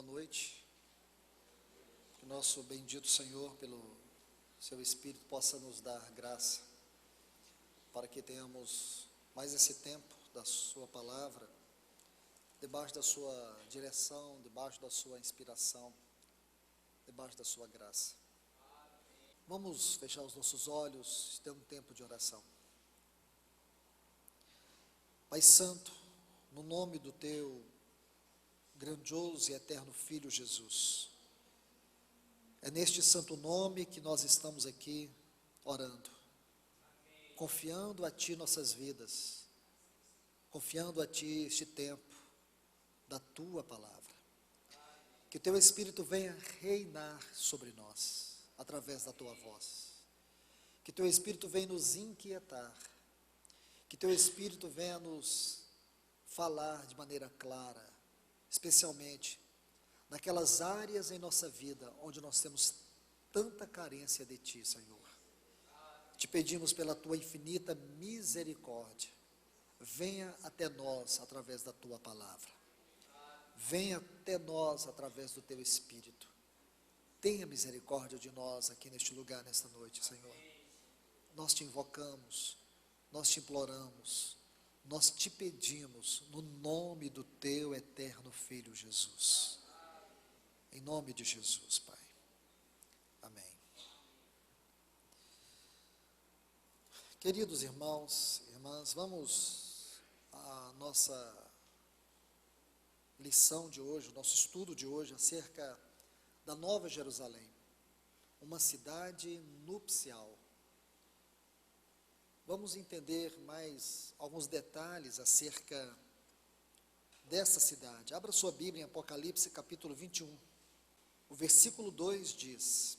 noite. Que o nosso bendito Senhor, pelo seu Espírito, possa nos dar graça para que tenhamos mais esse tempo da sua palavra, debaixo da sua direção, debaixo da sua inspiração, debaixo da sua graça. Vamos fechar os nossos olhos e ter um tempo de oração. Pai Santo, no nome do teu grandioso e eterno Filho Jesus, é neste santo nome que nós estamos aqui orando, confiando a Ti nossas vidas, confiando a Ti este tempo da Tua palavra. Que o Teu Espírito venha reinar sobre nós, através da Tua voz. Que Teu Espírito venha nos inquietar. Que Teu Espírito venha nos falar de maneira clara, especialmente naquelas áreas em nossa vida onde nós temos tanta carência de Ti, Senhor. Te pedimos pela Tua infinita misericórdia, venha até nós através da Tua palavra. Venha até nós através do Teu Espírito. Tenha misericórdia de nós aqui neste lugar, nesta noite, Senhor. Nós Te invocamos, nós Te imploramos, nós Te pedimos, no nome do Teu eterno Filho Jesus. Em nome de Jesus, Pai. Amém. Queridos irmãos e irmãs, vamos à nossa lição de hoje, o nosso estudo de hoje acerca da Nova Jerusalém, uma cidade nupcial. Vamos entender mais alguns detalhes acerca dessa cidade. Abra sua Bíblia em Apocalipse capítulo 21. O versículo 2 diz: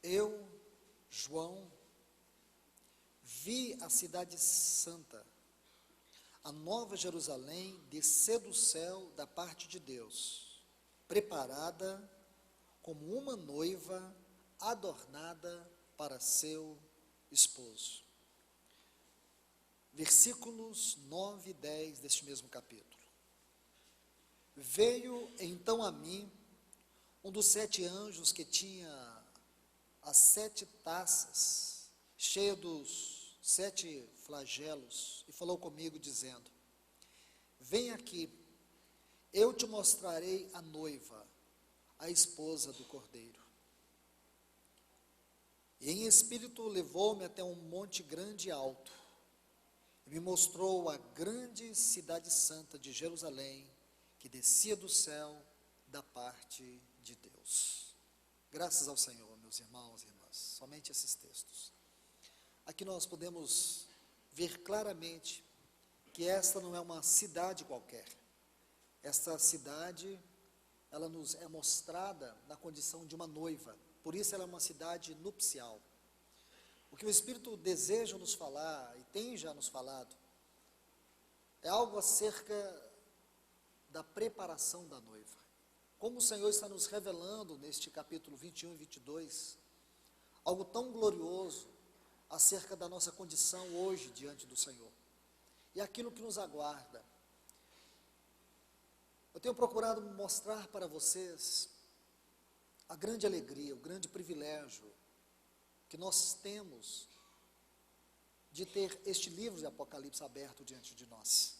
Eu, João, vi a cidade santa, a Nova Jerusalém, descer do céu da parte de Deus, preparada como uma noiva adornada para seu esposo. Versículos 9 e 10 deste mesmo capítulo. Veio então a mim um dos 7 anjos que tinha as 7 taças, cheia dos 7 flagelos, e falou comigo dizendo: Vem aqui, eu te mostrarei a noiva, a esposa do Cordeiro. E em espírito levou-me até um monte grande e alto, e me mostrou a grande cidade santa de Jerusalém, que descia do céu da parte de Deus. Graças ao Senhor, meus irmãos e irmãs, somente esses textos. Aqui nós podemos ver claramente que esta não é uma cidade qualquer. Esta cidade, ela nos é mostrada na condição de uma noiva. Por isso ela é uma cidade nupcial. O que o Espírito deseja nos falar, e tem já nos falado, é algo acerca da preparação da noiva. Como o Senhor está nos revelando neste capítulo 21 e 22, algo tão glorioso acerca da nossa condição hoje diante do Senhor, e aquilo que nos aguarda. Eu tenho procurado mostrar para vocês a grande alegria, o grande privilégio que nós temos de ter este livro de Apocalipse aberto diante de nós.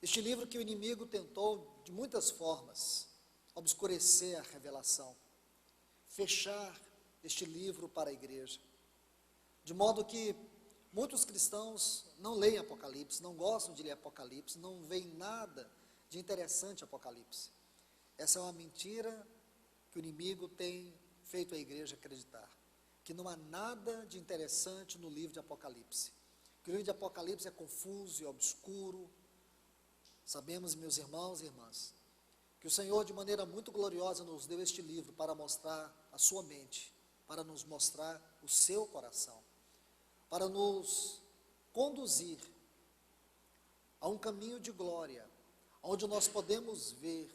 Este livro que o inimigo tentou de muitas formas obscurecer a revelação, fechar este livro para a igreja, de modo que muitos cristãos não leem Apocalipse, não gostam de ler Apocalipse, não veem nada de interessante em Apocalipse. Essa é uma mentira que o inimigo tem feito a igreja acreditar, que não há nada de interessante no livro de Apocalipse, que o livro de Apocalipse é confuso e obscuro. Sabemos, meus irmãos e irmãs, que o Senhor de maneira muito gloriosa nos deu este livro para mostrar a sua mente, para nos mostrar o seu coração, para nos conduzir a um caminho de glória, onde nós podemos ver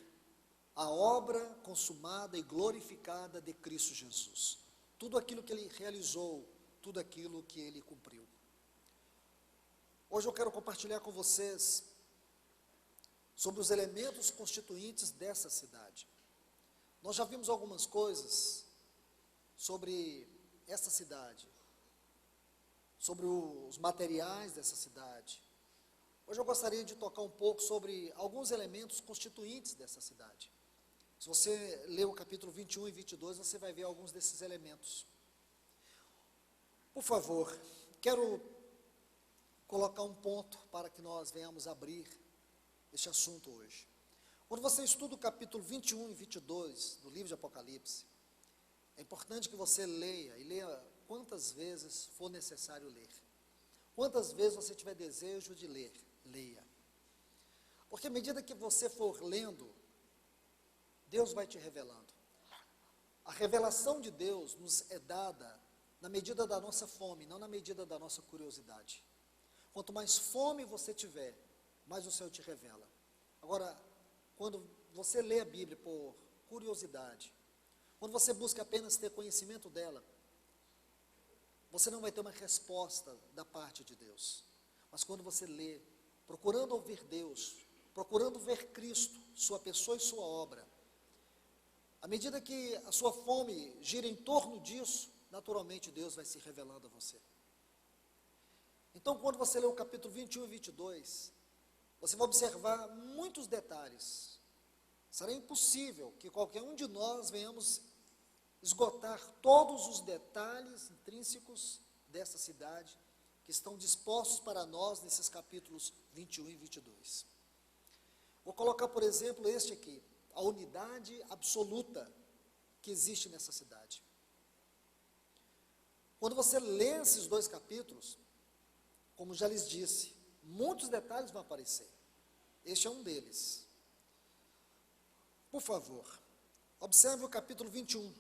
a obra consumada e glorificada de Cristo Jesus. Tudo aquilo que Ele realizou, tudo aquilo que Ele cumpriu. Hoje eu quero compartilhar com vocês sobre os elementos constituintes dessa cidade. Nós já vimos algumas coisas sobre essa cidade, sobre os materiais dessa cidade. Hoje eu gostaria de tocar um pouco sobre alguns elementos constituintes dessa cidade. Se você ler o capítulo 21 e 22, você vai ver alguns desses elementos. Por favor, quero colocar um ponto para que nós venhamos abrir este assunto hoje. Quando você estuda o capítulo 21 e 22 do livro de Apocalipse, é importante que você leia, e leia quantas vezes for necessário ler. Quantas vezes você tiver desejo de ler, leia. Porque à medida que você for lendo, Deus vai te revelando. A revelação de Deus nos é dada na medida da nossa fome, não na medida da nossa curiosidade. Quanto mais fome você tiver, mais o Senhor te revela. Agora, quando você lê a Bíblia por curiosidade, quando você busca apenas ter conhecimento dela, você não vai ter uma resposta da parte de Deus. Mas quando você lê, procurando ouvir Deus, procurando ver Cristo, sua pessoa e sua obra, à medida que a sua fome gira em torno disso, naturalmente Deus vai se revelando a você. Então, quando você lê o capítulo 21 e 22, você vai observar muitos detalhes. Será impossível que qualquer um de nós venhamos esgotar todos os detalhes intrínsecos dessa cidade, que estão dispostos para nós nesses capítulos 21 e 22. Vou colocar, por exemplo, este aqui, a unidade absoluta que existe nessa cidade. Quando você lê esses dois capítulos, como já lhes disse, muitos detalhes vão aparecer. Este é um deles. Por favor, observe o capítulo 21.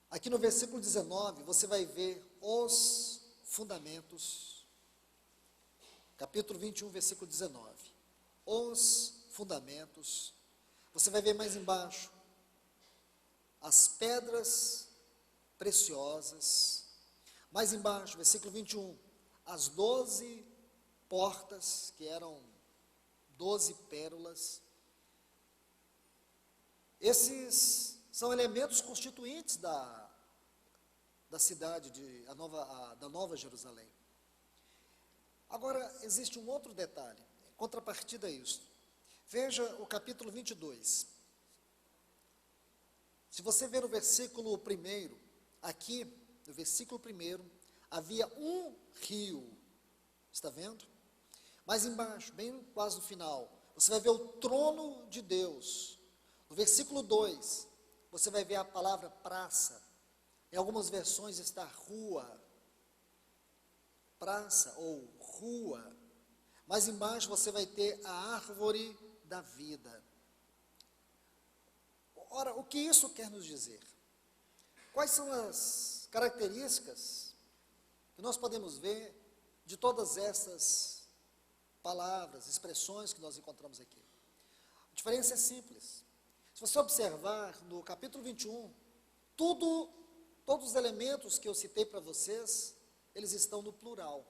Aqui no versículo 19, você vai ver os fundamentos. Capítulo 21, versículo 19. Os fundamentos. Você vai ver mais embaixo as pedras preciosas. Mais embaixo, versículo 21, as 12 portas, que eram 12 pérolas. Esses são elementos constituintes da cidade, da Nova Jerusalém. Agora, existe um outro detalhe, contrapartida a isso. Veja o capítulo 22. Se você ver o versículo 1, aqui, no versículo 1, havia um rio, está vendo? Mais embaixo, bem quase no final, você vai ver o trono de Deus. No versículo 2, você vai ver a palavra praça. Em algumas versões está rua, praça ou rua. Mais embaixo você vai ter a árvore da vida. Ora, o que isso quer nos dizer? Quais são as características que nós podemos ver de todas essas palavras, expressões que nós encontramos aqui? A diferença é simples. Se você observar no capítulo 21, todos os elementos que eu citei para vocês, eles estão no plural.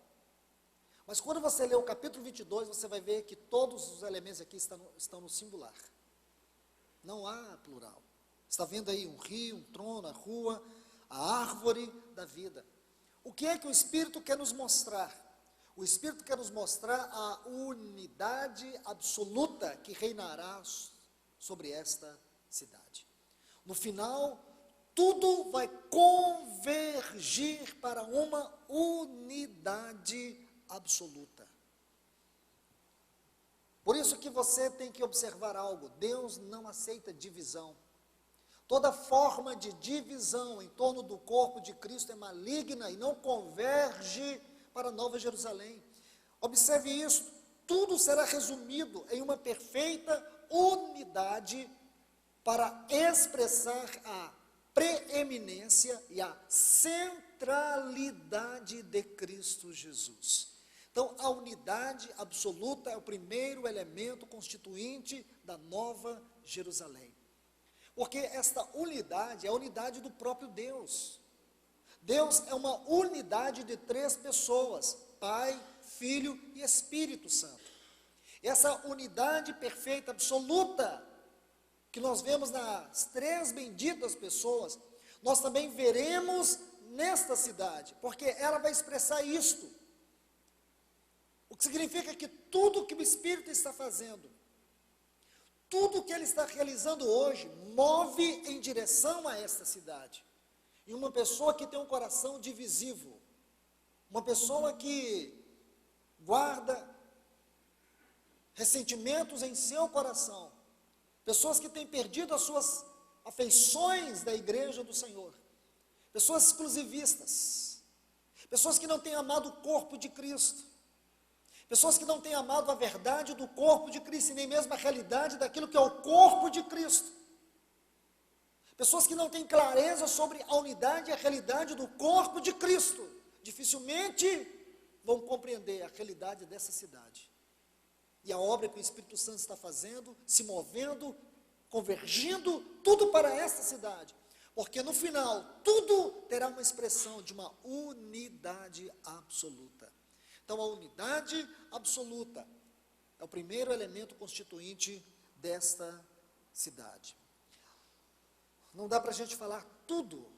Mas quando você lê o capítulo 22, você vai ver que todos os elementos aqui estão no singular. Não há plural. Está vendo aí um rio, um trono, a rua, a árvore da vida. O que é que o Espírito quer nos mostrar? O Espírito quer nos mostrar a unidade absoluta que reinará sobre esta cidade. No final, tudo vai convergir para uma unidade absoluta. Por isso que você tem que observar algo: Deus não aceita divisão. Toda forma de divisão em torno do corpo de Cristo é maligna e não converge para a Nova Jerusalém. Observe isso, tudo será resumido em uma perfeita unidade para expressar a preeminência e a centralidade de Cristo Jesus. Então, a unidade absoluta é o primeiro elemento constituinte da Nova Jerusalém. Porque esta unidade é a unidade do próprio Deus. Deus é uma unidade de 3 pessoas, Pai, Filho e Espírito Santo. Essa unidade perfeita, absoluta, que nós vemos nas três benditas pessoas, nós também veremos nesta cidade, porque ela vai expressar isto. O que significa que tudo que o Espírito está fazendo, tudo que ele está realizando hoje, move em direção a esta cidade. E uma pessoa que tem um coração divisivo, uma pessoa que guarda ressentimentos em seu coração, pessoas que têm perdido as suas afeições da igreja do Senhor, pessoas exclusivistas, pessoas que não têm amado o corpo de Cristo, pessoas que não têm amado a verdade do corpo de Cristo, e nem mesmo a realidade daquilo que é o corpo de Cristo, pessoas que não têm clareza sobre a unidade e a realidade do corpo de Cristo, dificilmente vão compreender a realidade dessa cidade. E a obra que o Espírito Santo está fazendo, se movendo, convergindo, tudo para esta cidade. Porque no final, tudo terá uma expressão de uma unidade absoluta. Então, a unidade absoluta é o primeiro elemento constituinte desta cidade. Não dá para a gente falar tudo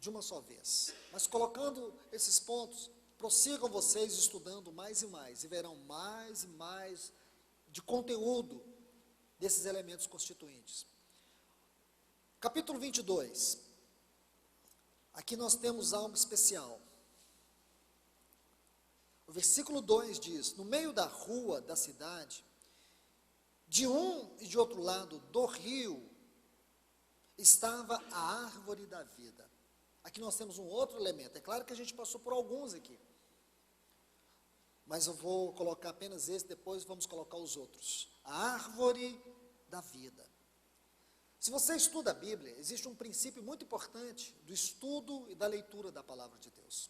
de uma só vez, mas colocando esses pontos, prossigam vocês estudando mais e mais, e verão mais e mais de conteúdo desses elementos constituintes. Capítulo 22. Aqui nós temos algo especial. O versículo 2 diz: no meio da rua da cidade, de um e de outro lado do rio, estava a árvore da vida. Aqui nós temos um outro elemento. É claro que a gente passou por alguns aqui, mas eu vou colocar apenas esse, depois vamos colocar os outros. A árvore da vida. Se você estuda a Bíblia, existe um princípio muito importante do estudo e da leitura da palavra de Deus.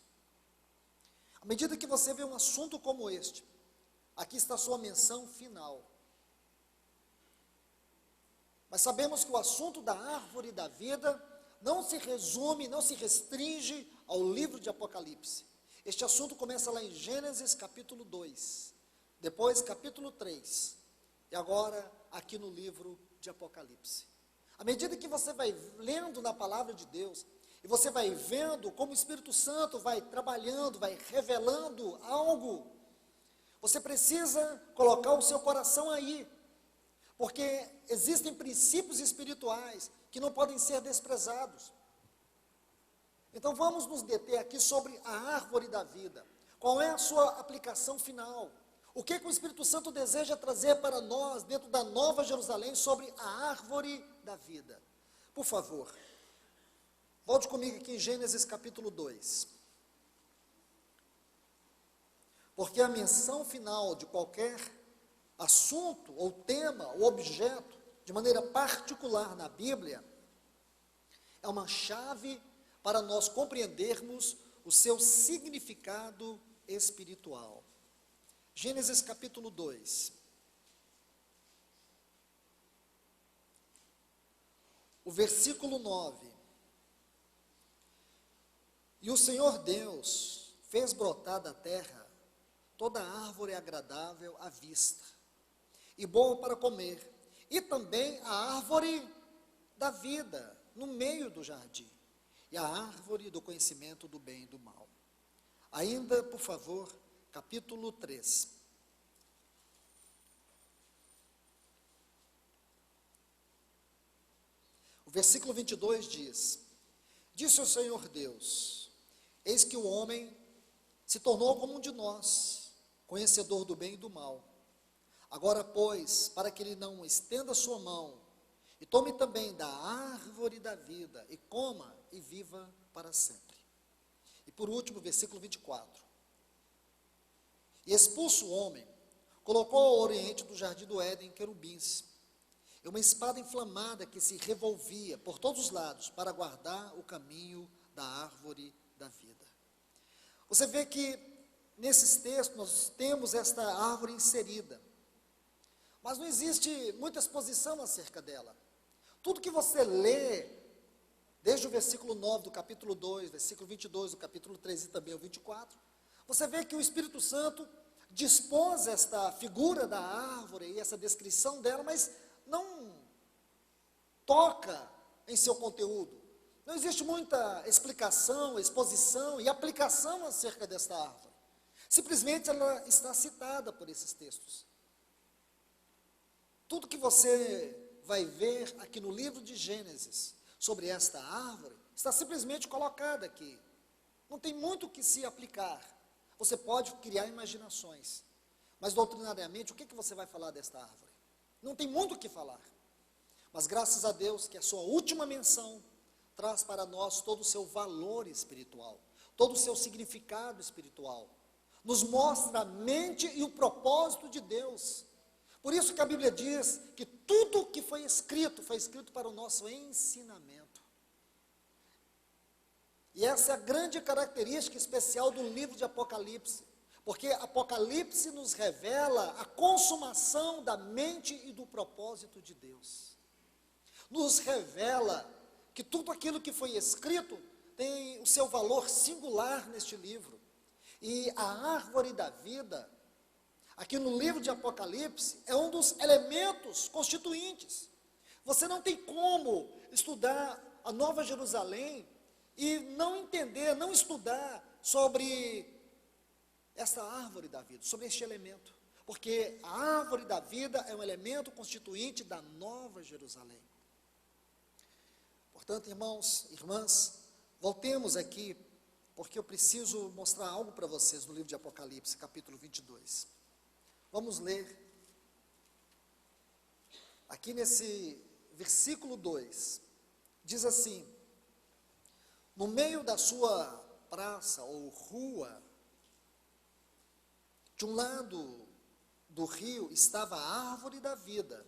À medida que você vê um assunto como este, aqui está a sua menção final. Mas sabemos que o assunto da árvore da vida não se resume, não se restringe ao livro de Apocalipse. Este assunto começa lá em Gênesis capítulo 2, depois capítulo 3, e agora aqui no livro de Apocalipse. À medida que você vai lendo na palavra de Deus, e você vai vendo como o Espírito Santo vai trabalhando, vai revelando algo, você precisa colocar o seu coração aí, porque existem princípios espirituais que não podem ser desprezados. Então vamos nos deter aqui sobre a árvore da vida. Qual é a sua aplicação final? O que o Espírito Santo deseja trazer para nós, dentro da Nova Jerusalém, sobre a árvore da vida? Por favor, volte comigo aqui em Gênesis capítulo 2. Porque a menção final de qualquer assunto, ou tema, ou objeto, de maneira particular na Bíblia, é uma chave para nós compreendermos o seu significado espiritual. Gênesis capítulo 2. O versículo 9. E o Senhor Deus fez brotar da terra toda árvore agradável à vista, e boa para comer, e também a árvore da vida no meio do jardim, e a árvore do conhecimento do bem e do mal. Ainda, por favor, capítulo 3. O versículo 22 diz: disse o Senhor Deus, eis que o homem se tornou como um de nós, conhecedor do bem e do mal. Agora, pois, para que ele não estenda sua mão, e tome também da árvore da vida, e coma e viva para sempre. E por último, versículo 24. E expulso o homem, colocou ao oriente do jardim do Éden querubins, e uma espada inflamada que se revolvia por todos os lados, para guardar o caminho da árvore da vida. Você vê que nesses textos nós temos esta árvore inserida, mas não existe muita exposição acerca dela. Tudo que você lê, desde o versículo 9 do capítulo 2, versículo 22 do capítulo 3 e também o 24, você vê que o Espírito Santo dispôs esta figura da árvore e essa descrição dela, mas não toca em seu conteúdo. Não existe muita explicação, exposição e aplicação acerca desta árvore. Simplesmente ela está citada por esses textos. Tudo que você vai ver aqui no livro de Gênesis sobre esta árvore está simplesmente colocada aqui. Não tem muito o que se aplicar. Você pode criar imaginações, mas doutrinariamente, o que você vai falar desta árvore? Não tem muito o que falar. Mas graças a Deus que a sua última menção traz para nós todo o seu valor espiritual, todo o seu significado espiritual. Nos mostra a mente e o propósito de Deus. Por isso que a Bíblia diz que tudo o que foi escrito para o nosso ensinamento. E essa é a grande característica especial do livro de Apocalipse, porque Apocalipse nos revela a consumação da mente e do propósito de Deus. Nos revela que tudo aquilo que foi escrito tem o seu valor singular neste livro. E a árvore da vida, aqui no livro de Apocalipse, é um dos elementos constituintes. Você não tem como estudar a Nova Jerusalém e não entender, não estudar sobre essa árvore da vida, sobre este elemento. Porque a árvore da vida é um elemento constituinte da Nova Jerusalém. Portanto, irmãos, irmãs, voltemos aqui, porque eu preciso mostrar algo para vocês no livro de Apocalipse, capítulo 22. Vamos ler, aqui nesse versículo 2, diz assim: no meio da sua praça ou rua, de um lado do rio estava a árvore da vida,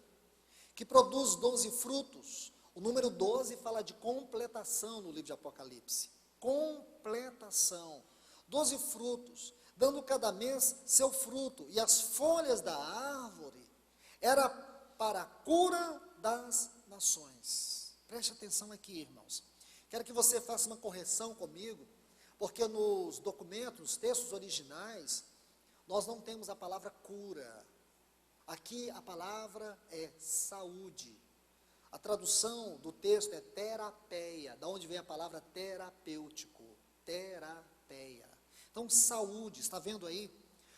que produz 12 frutos. O número 12 fala de completação no livro de Apocalipse. Completação. 12 frutos, dando cada mês seu fruto. E as folhas da árvore era para a cura das nações. Preste atenção aqui, irmãos. Quero que você faça uma correção comigo, porque nos documentos, nos textos originais, nós não temos a palavra cura. Aqui a palavra é saúde. A tradução do texto é terapeia, da onde vem a palavra terapêutico, terapeia. Então, saúde, está vendo aí?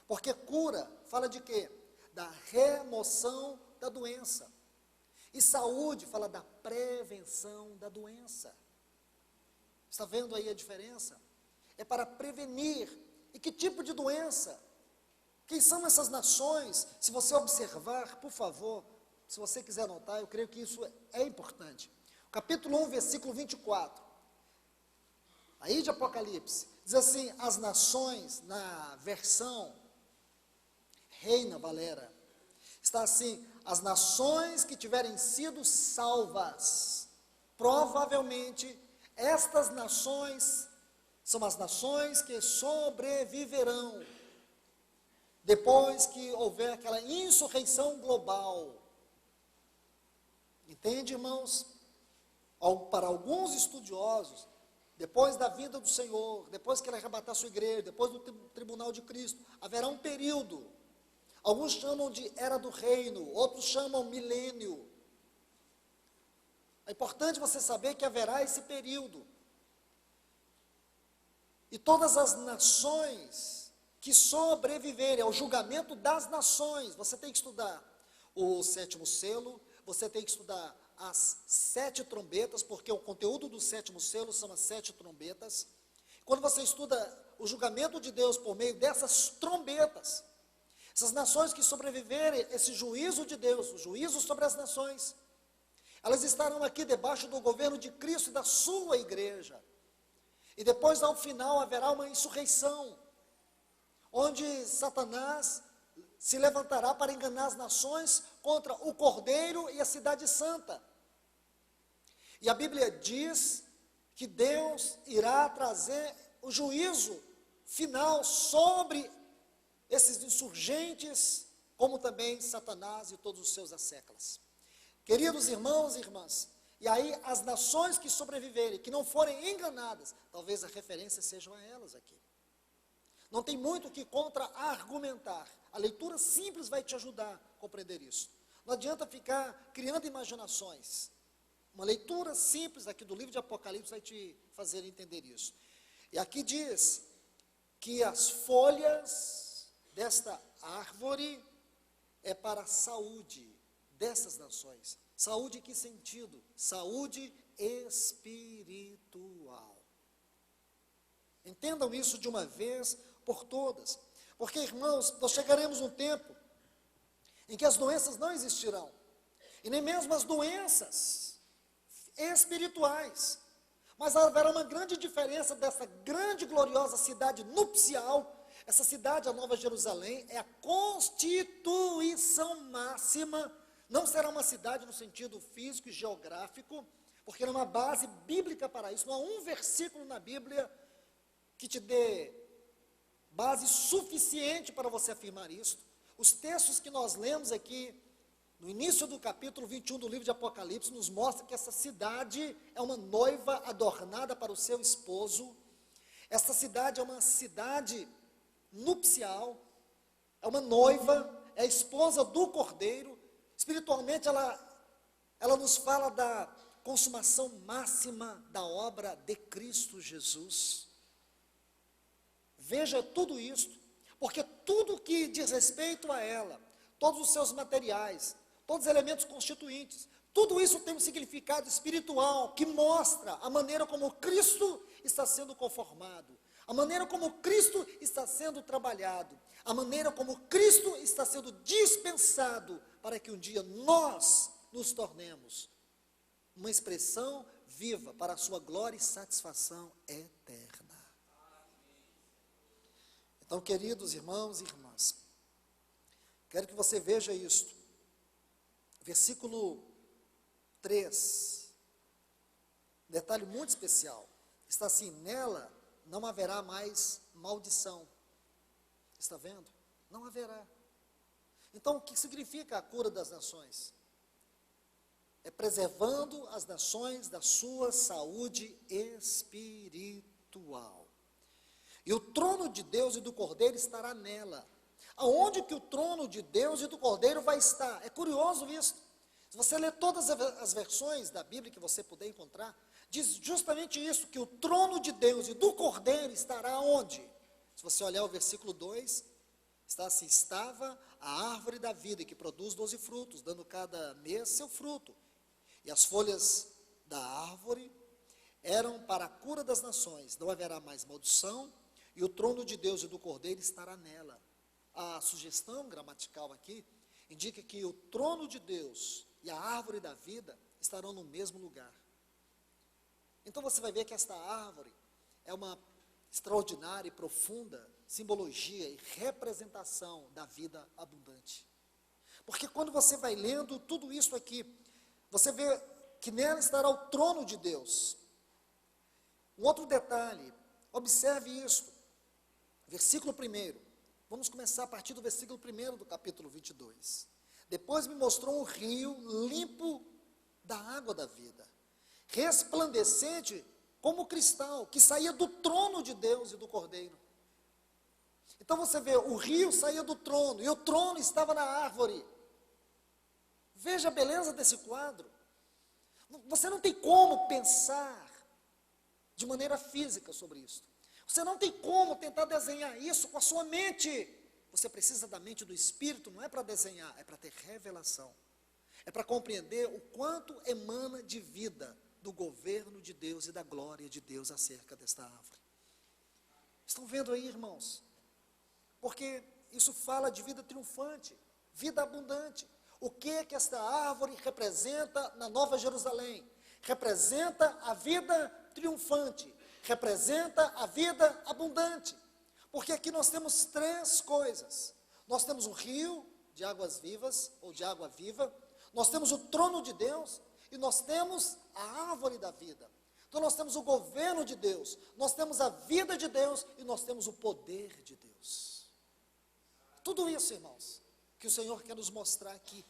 Porque cura fala de quê? Da remoção da doença. E saúde fala da prevenção da doença. Está vendo aí a diferença? É para prevenir. E que tipo de doença? Quem são essas nações? Se você observar, por favor, se você quiser anotar, eu creio que isso é importante. Capítulo 1, versículo 24. Aí de Apocalipse, diz assim: as nações, na versão Reina Valera, está assim: as nações que tiverem sido salvas, provavelmente estas nações são as nações que sobreviverão, depois que houver aquela insurreição global. Entende, irmãos? Para alguns estudiosos, depois da vinda do Senhor, depois que ele arrebatar a sua igreja, depois do tribunal de Cristo, haverá um período. Alguns chamam de era do reino, outros chamam milênio. É importante você saber que haverá esse período. E todas as nações que sobreviverem ao julgamento das nações, você tem que estudar o 7º selo, você tem que estudar as 7 trombetas, porque o conteúdo do 7º selo são as 7 trombetas. Quando você estuda o julgamento de Deus por meio dessas trombetas, essas nações que sobreviverem, esse juízo de Deus, o juízo sobre as nações, elas estarão aqui debaixo do governo de Cristo e da sua igreja. E depois, ao final, haverá uma insurreição, onde Satanás se levantará para enganar as nações contra o Cordeiro e a cidade santa. E a Bíblia diz que Deus irá trazer o juízo final sobre esses insurgentes, como também Satanás e todos os seus asséculos. Queridos irmãos e irmãs, e aí as nações que sobreviverem, que não forem enganadas, talvez a referência sejam a elas aqui. Não tem muito o que contra-argumentar. A leitura simples vai te ajudar a compreender isso. Não adianta ficar criando imaginações. Uma leitura simples aqui do livro de Apocalipse vai te fazer entender isso. E aqui diz que as folhas desta árvore é para a saúde dessas nações. Saúde em que sentido? Saúde espiritual. Entendam isso de uma vez por todas. Porque, irmãos, nós chegaremos num tempo em que as doenças não existirão. E nem mesmo as doenças espirituais. Mas haverá uma grande diferença dessa grande e gloriosa cidade nupcial. Essa cidade, a Nova Jerusalém, é a constituição máxima. Não será uma cidade no sentido físico e geográfico, porque não há base bíblica para isso. Não há um versículo na Bíblia que te dê base suficiente para você afirmar isso. Os textos que nós lemos aqui, no início do capítulo 21 do livro de Apocalipse, nos mostra que essa cidade é uma noiva adornada para o seu esposo. Essa cidade é uma cidade nupcial, é uma noiva, é a esposa do Cordeiro. Espiritualmente, ela nos fala da consumação máxima da obra de Cristo Jesus. Veja tudo isso, porque tudo que diz respeito a ela, todos os seus materiais, todos os elementos constituintes, tudo isso tem um significado espiritual que mostra a maneira como Cristo está sendo conformado, a maneira como Cristo está sendo trabalhado, a maneira como Cristo está sendo dispensado para que um dia nós nos tornemos uma expressão viva para a sua glória e satisfação eterna. Então, queridos irmãos e irmãs, quero que você veja isto. Versículo 3, detalhe muito especial, está assim: nela não haverá mais maldição. Está vendo? Não haverá. Então, o que significa a cura das nações? É preservando as nações da sua saúde espiritual. E o trono de Deus e do Cordeiro estará nela. Aonde que o trono de Deus e do Cordeiro vai estar? É curioso isso. Se você ler todas as versões da Bíblia que você puder encontrar, diz justamente isso, que o trono de Deus e do Cordeiro estará onde? Se você olhar o versículo 2, está assim: estava a árvore da vida, que produz 12 frutos, dando cada mês seu fruto. E as folhas da árvore eram para a cura das nações. Não haverá mais maldição, e o trono de Deus e do Cordeiro estará nela. A sugestão gramatical aqui indica que o trono de Deus e a árvore da vida estarão no mesmo lugar. Então você vai ver que esta árvore é uma extraordinária e profunda simbologia e representação da vida abundante. Porque quando você vai lendo tudo isso aqui, você vê que nela estará o trono de Deus. Um outro detalhe, observe isso, versículo 1, vamos começar a partir do versículo 1 do capítulo 22. Depois me mostrou um rio limpo da água da vida, resplandecente como cristal, que saía do trono de Deus e do Cordeiro. Então você vê, o rio saía do trono, e o trono estava na árvore. Veja a beleza desse quadro. Você não tem como pensar de maneira física sobre isso. Você não tem como tentar desenhar isso com a sua mente. Você precisa da mente do Espírito, não é para desenhar, é para ter revelação. É para compreender o quanto emana de vida do governo de Deus e da glória de Deus acerca desta árvore. Estão vendo aí, irmãos? Porque isso fala de vida triunfante, vida abundante. O que que esta árvore representa na Nova Jerusalém? Representa a vida triunfante, representa a vida abundante. Porque aqui nós temos três coisas. Nós temos o rio de águas vivas, ou de água viva, nós temos o trono de Deus, e nós temos a árvore da vida. Então nós temos o governo de Deus, nós temos a vida de Deus, e nós temos o poder de Deus. Tudo isso, irmãos, que o Senhor quer nos mostrar aqui.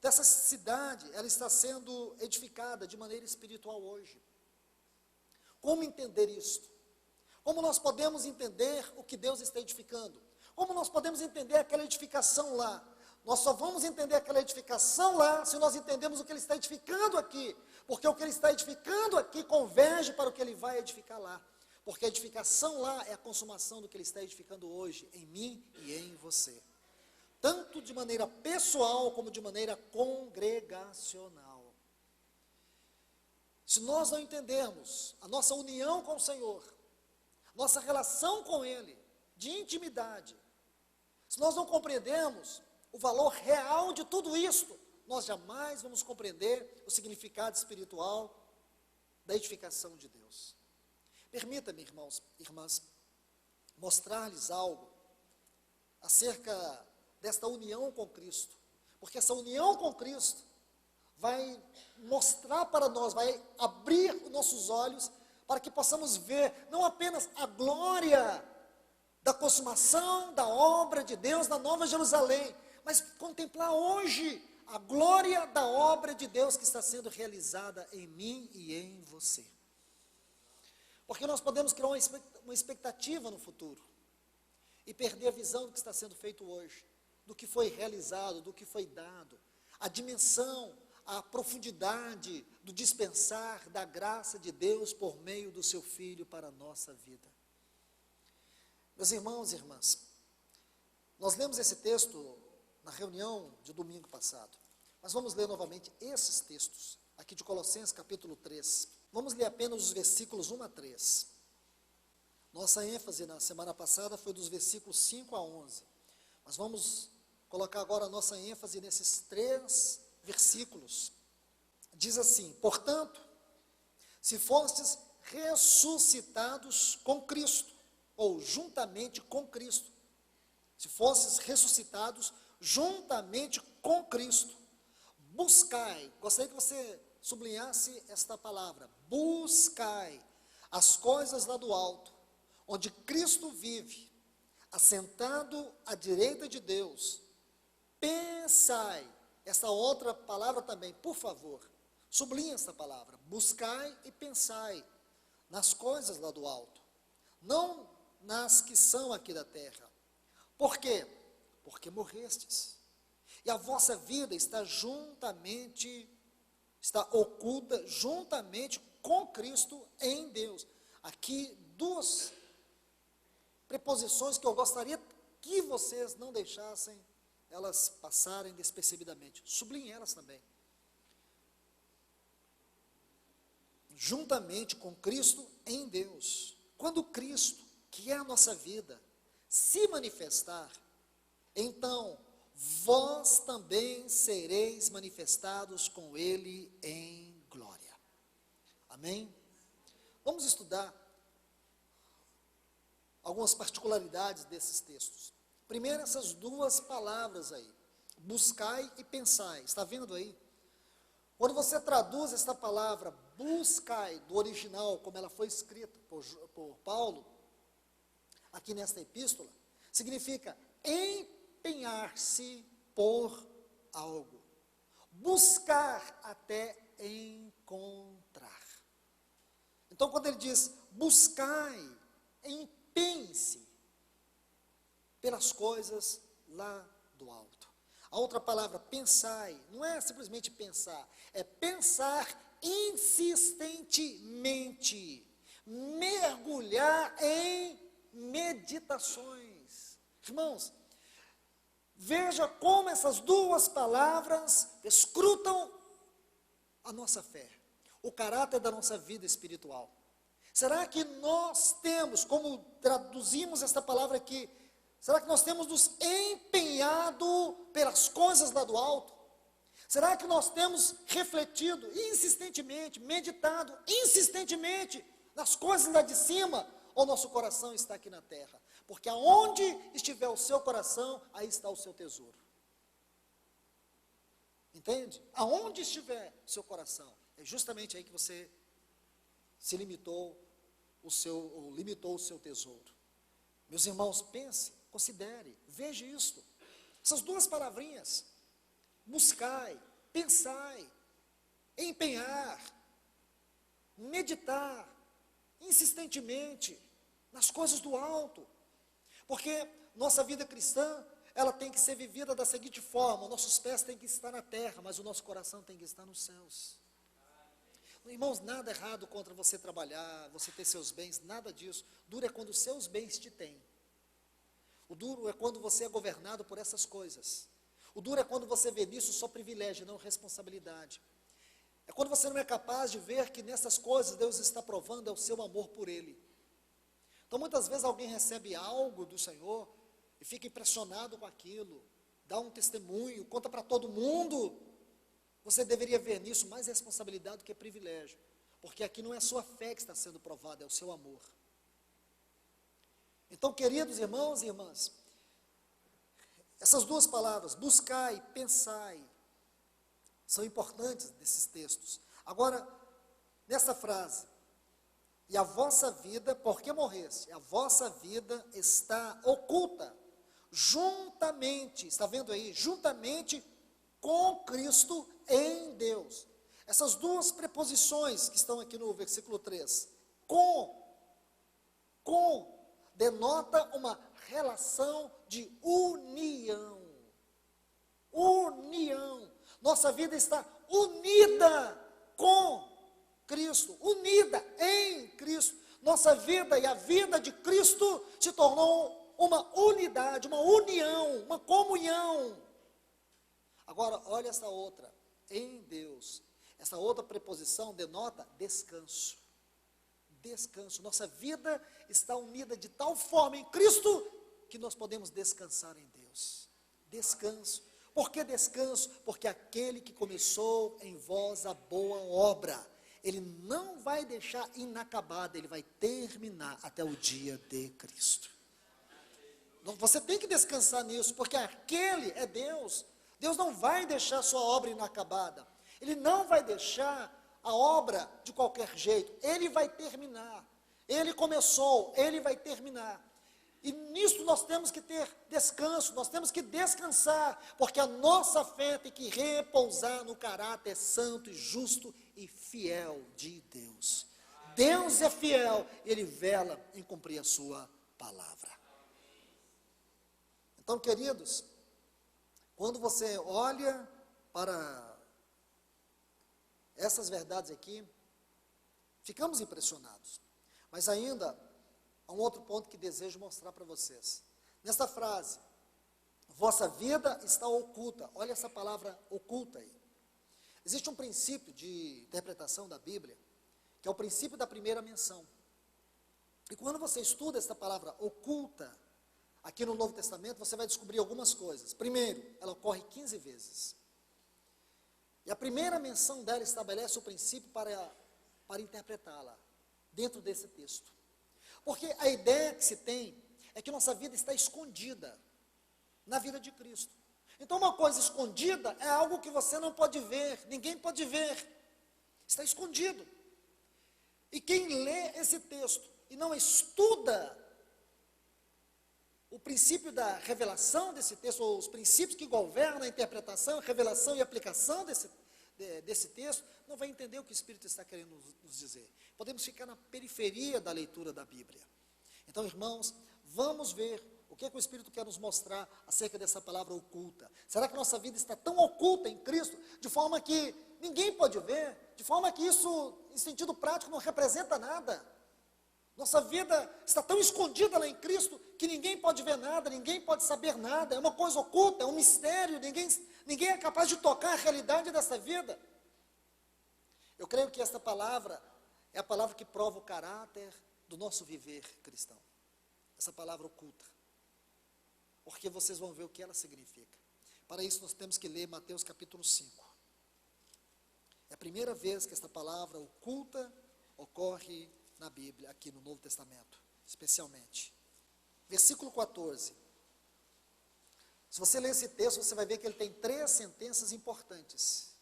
Dessa cidade, ela está sendo edificada de maneira espiritual hoje. Como entender isto? Como nós podemos entender o que Deus está edificando? Como nós podemos entender aquela edificação lá? Nós só vamos entender aquela edificação lá se nós entendemos o que Ele está edificando aqui. Porque o que Ele está edificando aqui converge para o que Ele vai edificar lá. Porque a edificação lá é a consumação do que Ele está edificando hoje, em mim e em você. Tanto de maneira pessoal, como de maneira congregacional. Se nós não entendermos a nossa união com o Senhor, nossa relação com Ele, de intimidade, se nós não compreendermos o valor real de tudo isto, nós jamais vamos compreender o significado espiritual da edificação de Deus. Permita-me, irmãos, irmãs, mostrar-lhes algo acerca desta união com Cristo, porque essa união com Cristo vai mostrar para nós, vai abrir os nossos olhos para que possamos ver não apenas a glória da consumação da obra de Deus na Nova Jerusalém, mas contemplar hoje a glória da obra de Deus que está sendo realizada em mim e em você. Porque nós podemos criar uma expectativa no futuro e perder a visão do que está sendo feito hoje, do que foi realizado, do que foi dado, a dimensão, a profundidade do dispensar da graça de Deus por meio do seu Filho para a nossa vida. Meus irmãos e irmãs, nós lemos esse texto na reunião de domingo passado, mas vamos ler novamente esses textos, aqui de Colossenses capítulo 3, vamos ler apenas os versículos 1 a 3, nossa ênfase na semana passada foi dos versículos 5 a 11, mas vamos colocar agora a nossa ênfase nesses 3 versículos. Diz assim: portanto, se fostes ressuscitados com Cristo, ou juntamente com Cristo, se fostes ressuscitados juntamente com Cristo, buscai, gostaria que você sublinhasse esta palavra, buscai as coisas lá do alto, onde Cristo vive, assentado à direita de Deus. Pensai, essa outra palavra também, por favor, sublinhe essa palavra, buscai e pensai nas coisas lá do alto, não nas que são aqui da terra. Por quê? Porque morrestes, e a vossa vida está oculta juntamente com Cristo em Deus. Aqui 2 preposições que eu gostaria que vocês não deixassem elas passarem despercebidamente. Sublinhe elas também. Juntamente com Cristo em Deus. Quando Cristo, que é a nossa vida, se manifestar, então vós também sereis manifestados com Ele em glória. Amém? Vamos estudar algumas particularidades desses textos. Primeiro, essas 2 palavras aí, buscai e pensai, está vendo aí? Quando você traduz esta palavra, buscai, do original, como ela foi escrita por Paulo, aqui nesta epístola, significa empenhar-se por algo, buscar até encontrar. Então, quando ele diz, buscai, empenhe-se pelas coisas lá do alto. A outra palavra, pensai, não é simplesmente pensar, é pensar insistentemente, mergulhar em meditações. Irmãos, veja como essas 2 palavras escrutam a nossa fé, o caráter da nossa vida espiritual. Será que nós temos, como traduzimos esta palavra aqui, será que nós temos nos empenhado pelas coisas lá do alto? Será que nós temos refletido insistentemente, meditado insistentemente nas coisas lá de cima? Ou nosso coração está aqui na terra? Porque aonde estiver o seu coração, aí está o seu tesouro. Entende? Aonde estiver o seu coração, é justamente aí que você se limitou limitou o seu tesouro. Meus irmãos, pense, considere, veja isto. Essas 2 palavrinhas, buscai, pensai, empenhar, meditar, insistentemente, nas coisas do alto. Porque nossa vida cristã, ela tem que ser vivida da seguinte forma: nossos pés têm que estar na terra, mas o nosso coração tem que estar nos céus. Irmãos, nada errado contra você trabalhar, você ter seus bens, nada disso. Duro é quando os seus bens te têm. O duro é quando você é governado por essas coisas. O duro é quando você vê nisso só privilégio, não responsabilidade. É quando você não é capaz de ver que nessas coisas Deus está provando é o seu amor por Ele. Então muitas vezes alguém recebe algo do Senhor e fica impressionado com aquilo, dá um testemunho, conta para todo mundo. Você deveria ver nisso mais responsabilidade do que privilégio, porque aqui não é a sua fé que está sendo provada, é o seu amor. Então, queridos irmãos e irmãs, essas duas palavras, buscai, pensai, são importantes nesses textos. Agora, nessa frase, e a vossa vida, porque morresse, a vossa vida está oculta, juntamente, está vendo aí? Juntamente com Cristo em Deus. Essas duas preposições que estão aqui no versículo 3, denota uma relação de união. União. Nossa vida está unida com Cristo, unida em Cristo. Nossa vida e a vida de Cristo se tornou uma unidade, uma união, uma comunhão. Agora, olha essa outra, em Deus. Essa outra preposição denota descanso. Descanso. Nossa vida está unida de tal forma em Cristo que nós podemos descansar em Deus. Descanso. Por que descanso? Porque aquele que começou em vós a boa obra, ele não vai deixar inacabada, ele vai terminar até o dia de Cristo. Você tem que descansar nisso, porque aquele é Deus. Deus não vai deixar sua obra inacabada. Ele não vai deixar a obra de qualquer jeito. Ele vai terminar. Ele começou, ele vai terminar. E nisso nós temos que ter descanso, nós temos que descansar, porque a nossa fé tem que repousar no caráter santo e justo e fiel de Deus. Deus é fiel, Ele vela em cumprir a sua palavra. Então, queridos, quando você olha para essas verdades aqui, ficamos impressionados. Mas ainda há um outro ponto que desejo mostrar para vocês. Nesta frase, vossa vida está oculta. Olha essa palavra oculta aí. Existe um princípio de interpretação da Bíblia, que é o princípio da primeira menção. E quando você estuda essa palavra oculta, aqui no Novo Testamento, você vai descobrir algumas coisas. Primeiro, ela ocorre 15 vezes. E a primeira menção dela estabelece o princípio para interpretá-la dentro desse texto. Porque a ideia que se tem é que nossa vida está escondida na vida de Cristo. Então, uma coisa escondida é algo que você não pode ver, ninguém pode ver. Está escondido. E quem lê esse texto e não estuda o princípio da revelação desse texto, ou os princípios que governam a interpretação, revelação e aplicação desse texto, não vai entender o que o Espírito está querendo nos dizer. Podemos ficar na periferia da leitura da Bíblia. Então, irmãos, vamos ver o que o Espírito quer nos mostrar acerca dessa palavra oculta. Será que nossa vida está tão oculta em Cristo, de forma que ninguém pode ver, de forma que isso, em sentido prático, não representa nada? Nossa vida está tão escondida lá em Cristo, que ninguém pode ver nada, ninguém pode saber nada, é uma coisa oculta, é um mistério, ninguém é capaz de tocar a realidade dessa vida. Eu creio que esta palavra é a palavra que prova o caráter do nosso viver cristão. Essa palavra oculta. Porque vocês vão ver o que ela significa. Para isso nós temos que ler Mateus capítulo 5. É a primeira vez que esta palavra oculta ocorre na Bíblia, aqui no Novo Testamento, especialmente. Versículo 14. Se você ler esse texto, você vai ver que ele tem 3 sentenças importantes.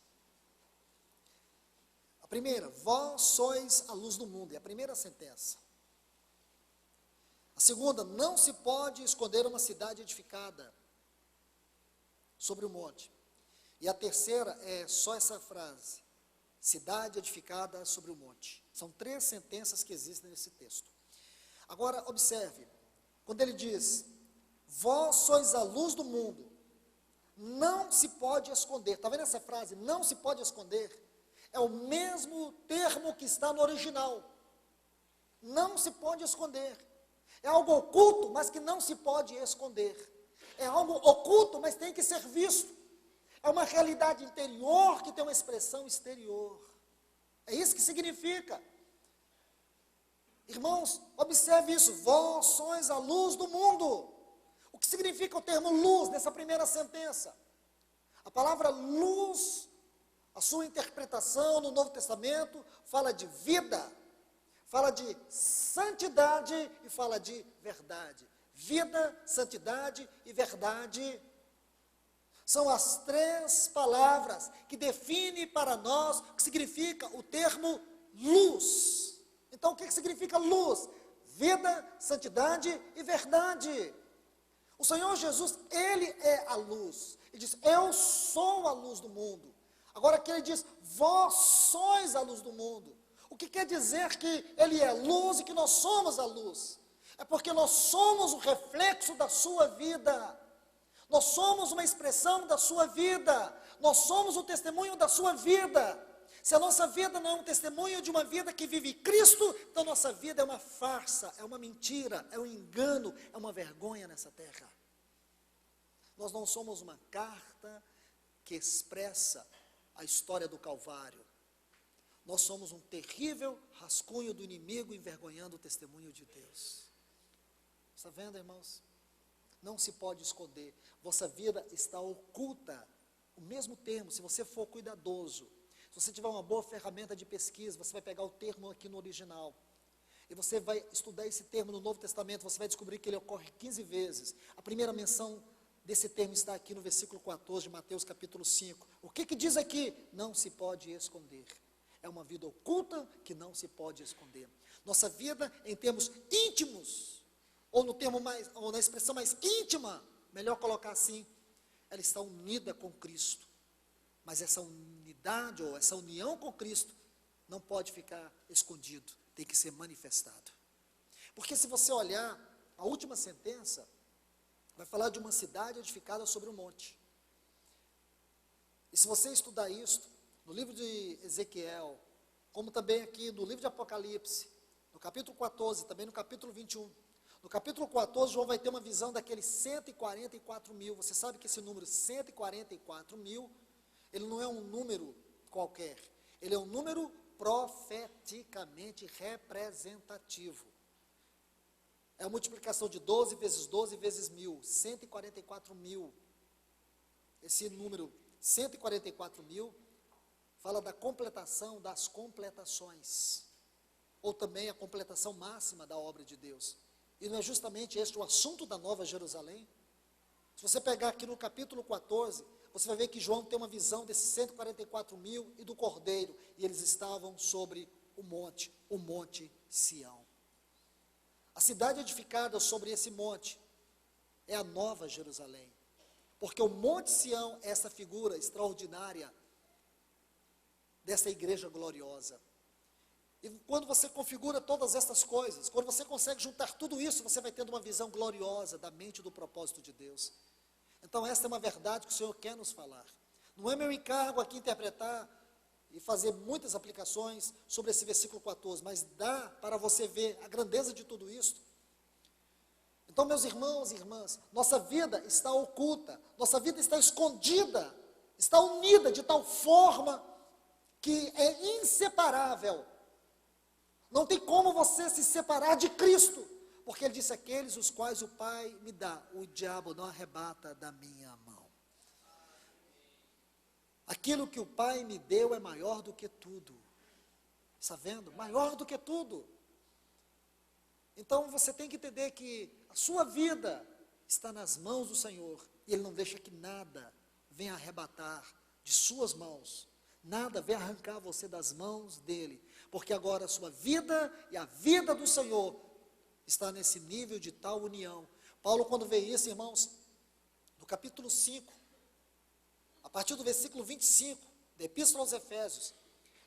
A primeira, vós sois a luz do mundo, é a primeira sentença. A segunda, não se pode esconder uma cidade edificada sobre o monte. E a terceira é só essa frase, cidade edificada sobre o monte. São 3 sentenças que existem nesse texto. Agora, observe, quando ele diz, vós sois a luz do mundo, não se pode esconder. Está vendo essa frase? Não se pode esconder. É o mesmo termo que está no original. Não se pode esconder. É algo oculto, mas que não se pode esconder. É algo oculto, mas tem que ser visto. É uma realidade interior que tem uma expressão exterior. É isso que significa. Irmãos, observe isso. Vós sois a luz do mundo. O que significa o termo luz nessa primeira sentença? A palavra luz, a sua interpretação no Novo Testamento, fala de vida, fala de santidade e fala de verdade. Vida, santidade e verdade são as três palavras que definem para nós o que significa o termo luz. Então, o que significa luz? Vida, santidade e verdade. O Senhor Jesus, Ele é a luz. Ele diz, eu sou a luz do mundo. Agora aqui ele diz, vós sois a luz do mundo. O que quer dizer que Ele é luz e que nós somos a luz? É porque nós somos o reflexo da sua vida. Nós somos uma expressão da sua vida. Nós somos o testemunho da sua vida. Se a nossa vida não é um testemunho de uma vida que vive Cristo, então nossa vida é uma farsa, é uma mentira, é um engano, é uma vergonha nessa terra. Nós não somos uma carta que expressa a história do Calvário. Nós somos um terrível rascunho do inimigo envergonhando o testemunho de Deus. Está vendo, irmãos? Não se pode esconder. Vossa vida está oculta. O mesmo termo, se você for cuidadoso, se você tiver uma boa ferramenta de pesquisa, você vai pegar o termo aqui no original. E você vai estudar esse termo no Novo Testamento, você vai descobrir que ele ocorre 15 vezes. A primeira menção desse termo está aqui no versículo 14 de Mateus capítulo 5. O que diz aqui? Não se pode esconder. É uma vida oculta que não se pode esconder. Nossa vida, em termos íntimos, ou no termo mais, ou na expressão mais íntima, melhor colocar assim, ela está unida com Cristo. Mas essa unidade, ou essa união com Cristo, não pode ficar escondido, tem que ser manifestado. Porque se você olhar, a última sentença, vai falar de uma cidade edificada sobre um monte. E se você estudar isso, no livro de Ezequiel, como também aqui no livro de Apocalipse, no capítulo 14, também no capítulo 21, no capítulo 14, João vai ter uma visão daqueles 144 mil. Você sabe que esse número 144 mil, ele não é um número qualquer, ele é um número profeticamente representativo. É a multiplicação de 12 vezes 12 vezes 1000, 144 mil. Esse número 144 mil fala da completação das completações, ou também a completação máxima da obra de Deus. E não é justamente este o assunto da Nova Jerusalém? Se você pegar aqui no capítulo 14, você vai ver que João tem uma visão desses 144 mil e do Cordeiro, e eles estavam sobre o Monte Sião. A cidade edificada sobre esse monte é a Nova Jerusalém, porque o Monte Sião é essa figura extraordinária dessa igreja gloriosa. E quando você configura todas essas coisas, quando você consegue juntar tudo isso, você vai tendo uma visão gloriosa da mente e do propósito de Deus. Então essa é uma verdade que o Senhor quer nos falar. Não é meu encargo aqui interpretar e fazer muitas aplicações sobre esse versículo 14, mas dá para você ver a grandeza de tudo isso. Então, meus irmãos e irmãs, nossa vida está oculta, nossa vida está escondida, está unida de tal forma que é inseparável. Não tem como você se separar de Cristo, porque Ele disse, aqueles os quais o Pai me dá, o diabo não arrebata da minha mão. Aquilo que o Pai me deu é maior do que tudo. Está vendo? Maior do que tudo. Então você tem que entender que a sua vida está nas mãos do Senhor, e Ele não deixa que nada venha arrebatar de suas mãos, nada venha arrancar você das mãos dEle, porque agora a sua vida e a vida do Senhor está nesse nível de tal união. Paulo, quando vê isso, irmãos, no capítulo 5, a partir do versículo 25, da Epístola aos Efésios,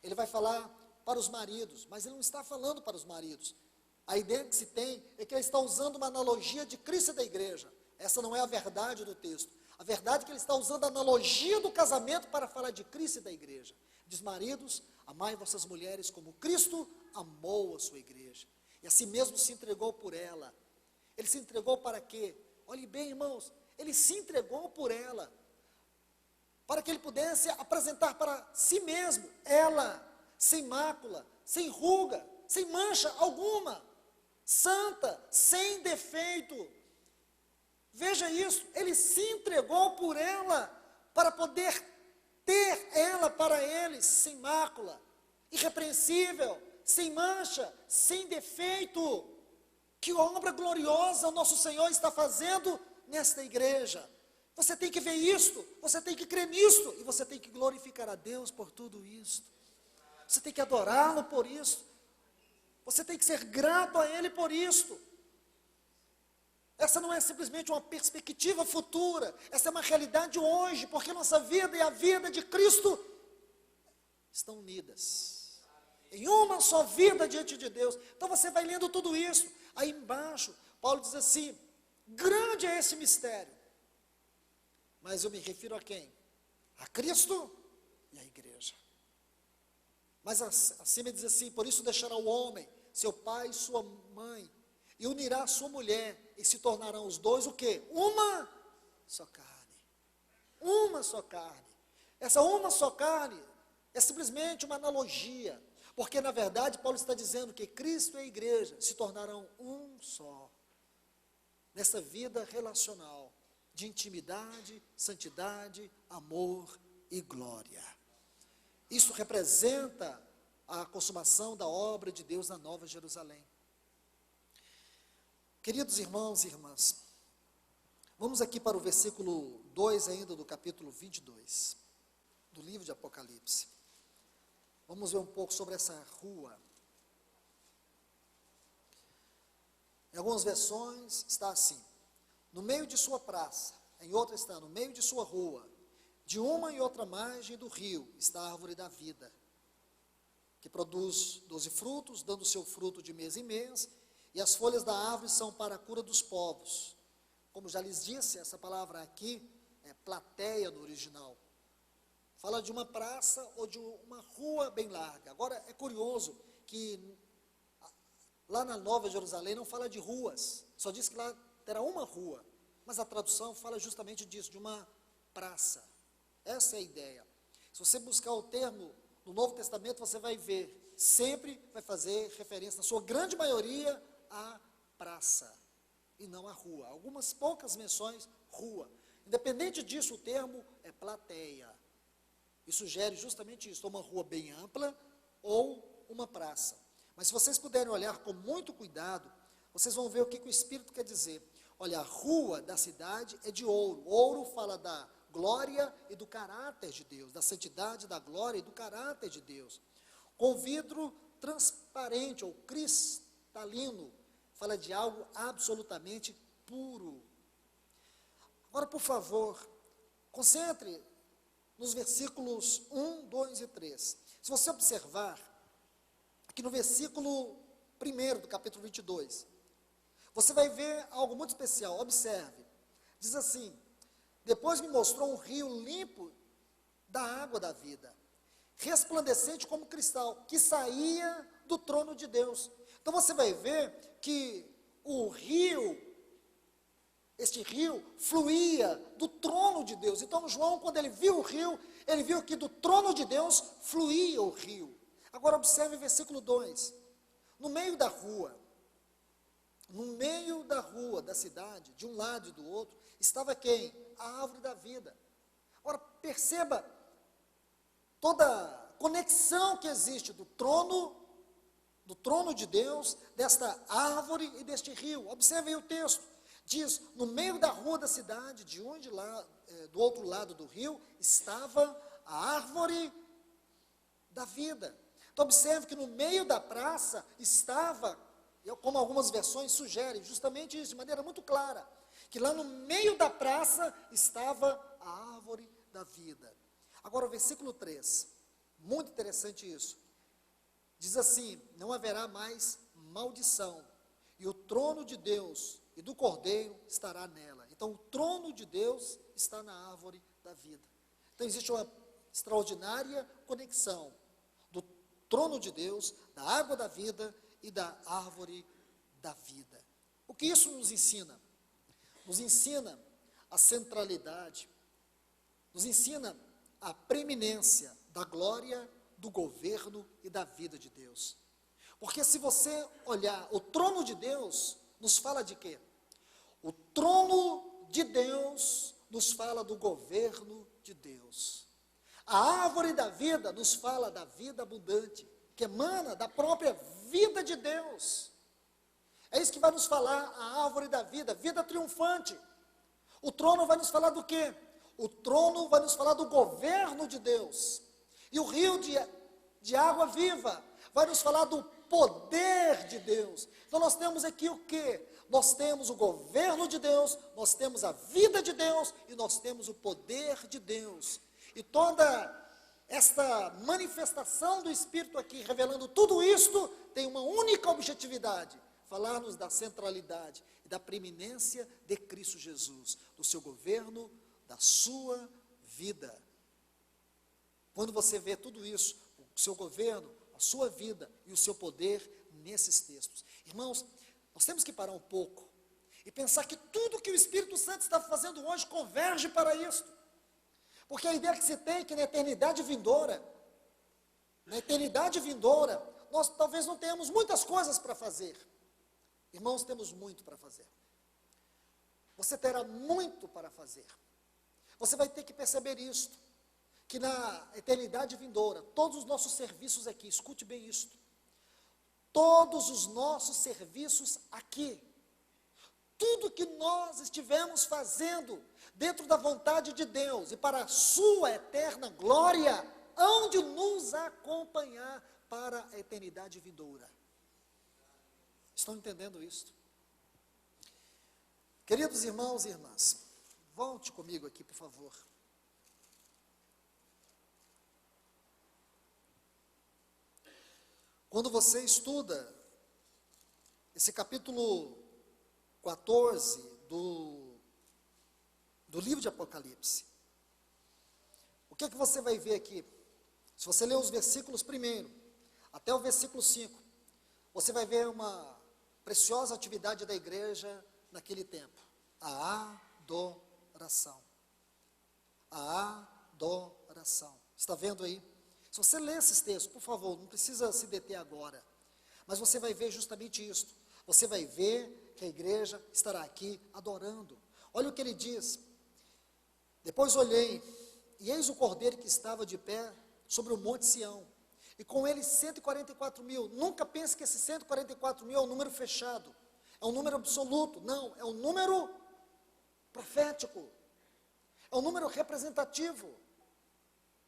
ele vai falar para os maridos, mas ele não está falando para os maridos. A ideia que se tem é que ele está usando uma analogia de Cristo e da igreja. Essa não é a verdade do texto. A verdade é que ele está usando a analogia do casamento para falar de Cristo e da igreja. Diz: maridos, amai vossas mulheres como Cristo amou a sua igreja. E assim mesmo se entregou por ela. Ele se entregou para quê? Olhe bem, irmãos, ele se entregou por ela, para que ele pudesse apresentar para si mesmo, ela, sem mácula, sem ruga, sem mancha alguma, santa, sem defeito. Veja isso, ele se entregou por ela, para poder ter ela para ele, sem mácula, irrepreensível, sem mancha, sem defeito. Que obra gloriosa o nosso Senhor está fazendo nesta igreja. Você tem que ver isto, você tem que crer nisto, e você tem que glorificar a Deus por tudo isto. Você tem que adorá-lo por isso. Você tem que ser grato a Ele por isto. Essa não é simplesmente uma perspectiva futura, essa é uma realidade hoje, porque nossa vida e a vida de Cristo estão unidas em uma só vida diante de Deus. Então você vai lendo tudo isso. Aí embaixo, Paulo diz assim: grande é esse mistério. Mas eu me refiro a quem? A Cristo e à igreja. Mas acima diz assim: por isso deixará o homem, seu pai e sua mãe, e unirá a sua mulher, e se tornarão os dois o quê? Uma só carne. Uma só carne. Essa uma só carne é simplesmente uma analogia, porque na verdade Paulo está dizendo que Cristo e a igreja se tornarão um só, nessa vida relacional, de intimidade, santidade, amor e glória. Isso representa a consumação da obra de Deus na Nova Jerusalém. Queridos irmãos e irmãs, vamos aqui para o versículo 2 ainda do capítulo 22, do livro de Apocalipse. Vamos ver um pouco sobre essa rua. Em algumas versões está assim: no meio de sua praça, em outra está no meio de sua rua, de uma e outra margem do rio, está a árvore da vida, que produz 12 frutos, dando seu fruto de mês em mês, e as folhas da árvore são para a cura dos povos. Como já lhes disse, essa palavra aqui é plateia no original. Fala de uma praça ou de uma rua bem larga. Agora, é curioso que lá na Nova Jerusalém não fala de ruas, só diz que lá terá uma rua, mas a tradução fala justamente disso, de uma praça. Essa é a ideia. Se você buscar o termo no Novo Testamento, você vai ver, sempre vai fazer referência, na sua grande maioria, à praça, e não à rua. Algumas poucas menções, rua. Independente disso, o termo é plateia. E sugere justamente isso, uma rua bem ampla ou uma praça. Mas se vocês puderem olhar com muito cuidado, vocês vão ver o que o Espírito quer dizer. Olha, a rua da cidade é de ouro. Ouro fala da glória e do caráter de Deus, da santidade, da glória e do caráter de Deus. Com vidro transparente ou cristalino, fala de algo absolutamente puro. Agora, por favor, concentre nos versículos 1, 2 e 3. Se você observar, aqui no versículo 1 do capítulo 22, você vai ver algo muito especial. Observe, diz assim: depois me mostrou um rio limpo da água da vida, resplandecente como cristal, que saía do trono de Deus. Então você vai ver que o rio, este rio fluía do trono de Deus. Então João, quando ele viu o rio, ele viu que do trono de Deus fluía o rio. Agora observe o versículo 2. No meio da rua da cidade, de um lado e do outro, estava quem? A árvore da vida. Agora perceba toda a conexão que existe do trono de Deus, desta árvore e deste rio. Observe aí o texto. Diz, no meio da rua da cidade, do outro lado do rio, estava a árvore da vida. Então observe que no meio da praça estava, como algumas versões sugerem, justamente isso, de maneira muito clara, que lá no meio da praça estava a árvore da vida. Agora o versículo 3, muito interessante isso. Diz assim: não haverá mais maldição, e o trono de Deus e do Cordeiro estará nela. Então, o trono de Deus está na árvore da vida. Então, existe uma extraordinária conexão do trono de Deus, da água da vida e da árvore da vida. O que isso nos ensina? Nos ensina a centralidade, nos ensina a preeminência da glória, do governo e da vida de Deus. Porque se você olhar, o trono de Deus nos fala de quê? O trono de Deus nos fala do governo de Deus. A árvore da vida nos fala da vida abundante, que emana da própria vida de Deus. É isso que vai nos falar a árvore da vida, vida triunfante. O trono vai nos falar do quê? O trono vai nos falar do governo de Deus. E o rio de água viva vai nos falar do poder de Deus. Então nós temos aqui o quê? Nós temos o governo de Deus, nós temos a vida de Deus e nós temos o poder de Deus. E toda esta manifestação do Espírito aqui, revelando tudo isto, tem uma única objetividade: falar-nos da centralidade e da preeminência de Cristo Jesus, do seu governo, da sua vida. Quando você vê tudo isso, o seu governo, a sua vida e o seu poder nesses textos. Irmãos, nós temos que parar um pouco e pensar que tudo que o Espírito Santo está fazendo hoje converge para isso. Porque a ideia que se tem é que na eternidade vindoura, nós talvez não tenhamos muitas coisas para fazer. Irmãos, temos muito para fazer. Você terá muito para fazer. Você vai ter que perceber isto, que na eternidade vindoura, todos os nossos serviços aqui, escute bem isto, todos os nossos serviços aqui, tudo que nós estivermos fazendo dentro da vontade de Deus e para a sua eterna glória, hão de nos acompanhar para a eternidade vindoura. Estão entendendo isto? Queridos irmãos e irmãs, volte comigo aqui, por favor. Quando você estuda esse capítulo 14 do livro de Apocalipse, o que é que você vai ver aqui? Se você ler os versículos primeiro, até o versículo 5, você vai ver uma preciosa atividade da igreja naquele tempo: a adoração. A adoração. Está vendo aí? Se você ler esses textos, por favor, não precisa se deter agora, mas você vai ver justamente isso. Você vai ver que a igreja estará aqui adorando. Olha o que ele diz: depois olhei, e eis o cordeiro que estava de pé sobre o monte Sião, e com ele 144 mil. Nunca pense que esse 144 mil é um número fechado, é um número absoluto. Não, é um número profético, é um número representativo,